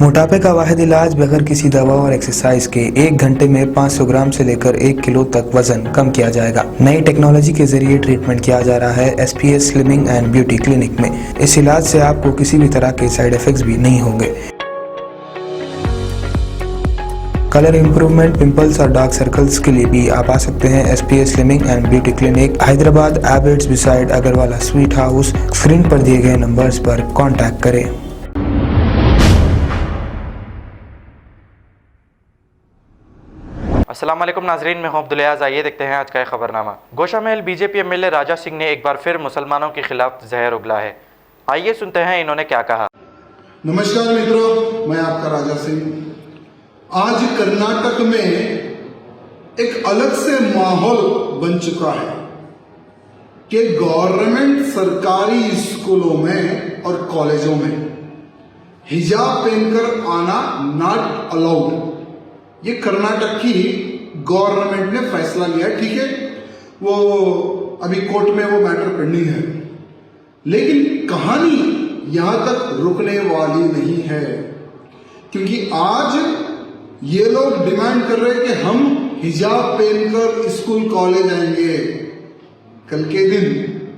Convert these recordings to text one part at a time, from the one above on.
मोटापे का वाहिद इलाज बगैर किसी दवा और एक्सरसाइज के 1 घंटे में 500 ग्राम से लेकर 1 किलो तक वजन कम किया जाएगा। नई टेक्नोलॉजी के जरिए ट्रीटमेंट किया जा रहा है SPS slimming and beauty clinic में। इस इलाज से आपको किसी भी तरह के साइड इफेक्ट्स भी नहीं होंगे। कलर इंप्रूवमेंट, पिंपल्स और डार्क सर्कल्स के लिए भी आप आ सकते हैं SPS slimming and beauty clinic, Hyderabad, Abids beside Agarwala sweet house. Screen पर दिए गए नंबर्स पर कॉन्टैक्ट करें। अस्सलाम वालेकुम नाजरीन, मैं हूं अब्दुल अयाज। आइए देखते हैं आज का खबरनामा। गोशा महल BJP MLA राजा सिंह ने एक बार फिर मुसलमानों के खिलाफ जहर उगला है। आइए सुनते हैं इन्होंने क्या कहा। नमस्कार मित्रों, मैं आपका राजा सिंह। आज कर्नाटक में एक अलग से माहौल बन चुका है कि गवर्नमेंट सरकारी स्कूलों में और कॉलेजों में हिजाब पहनकर आना नॉट अलाउड। ये कर्नाटक की गवर्नमेंट ने फैसला लिया है। ठीक है, वो अभी कोर्ट में वो मैटर पेंडिंग है, लेकिन कहानी यहां तक रुकने वाली नहीं है, क्योंकि आज ये लोग डिमांड कर रहे हैं कि हम हिजाब पहनकर स्कूल कॉलेज आएंगे। कल के दिन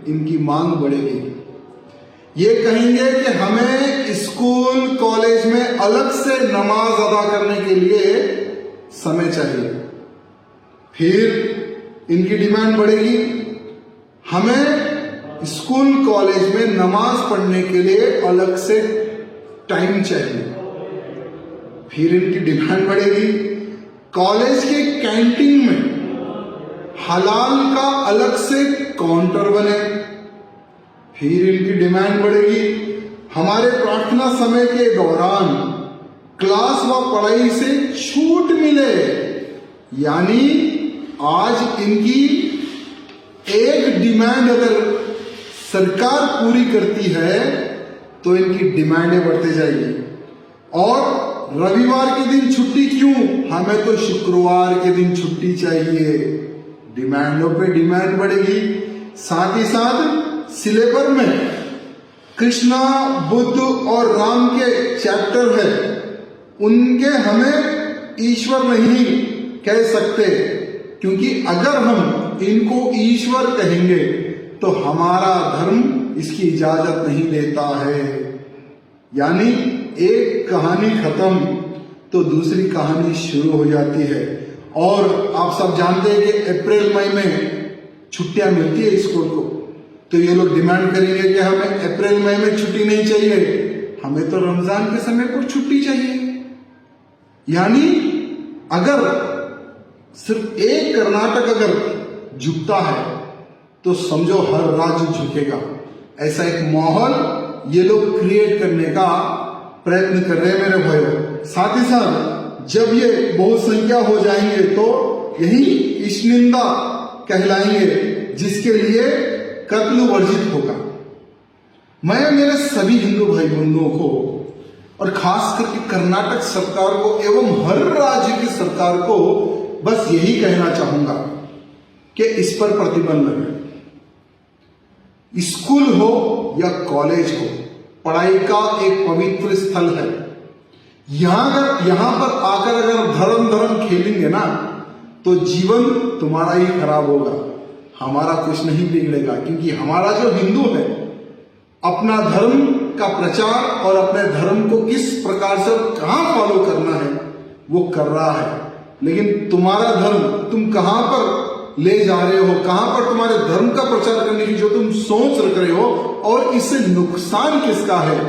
इनकी मांग बढ़ेगी। ये कहेंगे कि हमें स्कूल कॉलेज में अलग से नमाज अदा करने के लिए समय चाहिए। फिर इनकी डिमांड बढ़ेगी, हमें स्कूल कॉलेज में नमाज पढ़ने के लिए अलग से टाइम चाहिए। फिर इनकी डिमांड बढ़ेगी, कॉलेज के कैंटीन में हलाल का अलग से काउंटर बने। फिर इनकी डिमांड बढ़ेगी, हमारे प्रार्थना समय के दौरान क्लास व पढ़ाई से छूट मिले। यानी आज इनकी एक डिमांड अगर सरकार पूरी करती है तो इनकी डिमांडें बढ़ते जाएगी। और रविवार के दिन छुट्टी क्यों, हमें तो शुक्रवार के दिन छुट्टी चाहिए। डिमांडों पे डिमांड बढ़ेगी। साथ ही साथ सिलेबस में कृष्णा, बुद्ध और राम के चैप्टर है, उनके हमें ईश्वर नहीं कह सकते, क्योंकि अगर हम इनको ईश्वर कहेंगे तो हमारा धर्म इसकी इजाजत नहीं देता है। यानी एक कहानी खत्म तो दूसरी कहानी शुरू हो जाती है। और आप सब जानते हैं कि अप्रैल मई में छुट्टियां मिलती है स्कूल को, तो ये लोग डिमांड करेंगे कि हमें अप्रैल मई में छुट्टी नहीं चाहिए, हमें तो रमजान के समय पर छुट्टी चाहिए। यानी अगर सिर्फ एक कर्नाटक अगर झुकता है तो समझो हर राज्य झुकेगा। ऐसा एक माहौल ये लोग क्रिएट करने का प्रयत्न कर रहे हैं मेरे भाइयों। साथ ही साथ जब ये बहुसंख्या हो जाएंगे तो यही इश्निंदा कहलाएंगे, जिसके लिए कत्ल वर्जित होगा। मैं मेरे सभी हिंदू भाई बंधुओं को और खास करके कर्नाटक सरकार को एवं हर राज्य की सरकार को बस यही कहना चाहूंगा कि इस पर प्रतिबंध लगे। स्कूल हो या कॉलेज हो, पढ़ाई का एक पवित्र स्थल है। यहां पर आकर अगर धर्म खेलेंगे ना तो जीवन तुम्हारा ही खराब होगा, हमारा कुछ नहीं बिगड़ेगा। क्योंकि हमारा जो हिंदू है अपना धर्म का प्रचार और अपने धर्म को किस प्रकार से कहां फॉलो करना है वो कर रहा है। लेकिन तुम्हारा धर्म तुम कहां पर ले जा रहे हो, कहां पर तुम्हारे धर्म का प्रचार करने की जो तुम सोच रख रहे हो, और इससे नुकसान किसका है,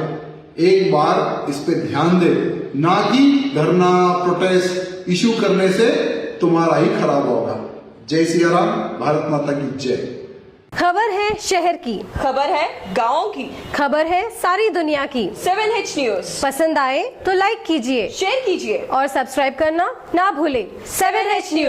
एक बार इस पे ध्यान दे। ना कि धरना प्रोटेस्ट इशू करने से तुम्हारा ही खराब होगा। जय सिया राम, भारत माता की जय। खबर है शहर की, खबर है गाँव की, खबर है सारी दुनिया की। 7H न्यूज पसंद आए तो लाइक कीजिए, शेयर कीजिए और सब्सक्राइब करना ना भूलें। 7H news.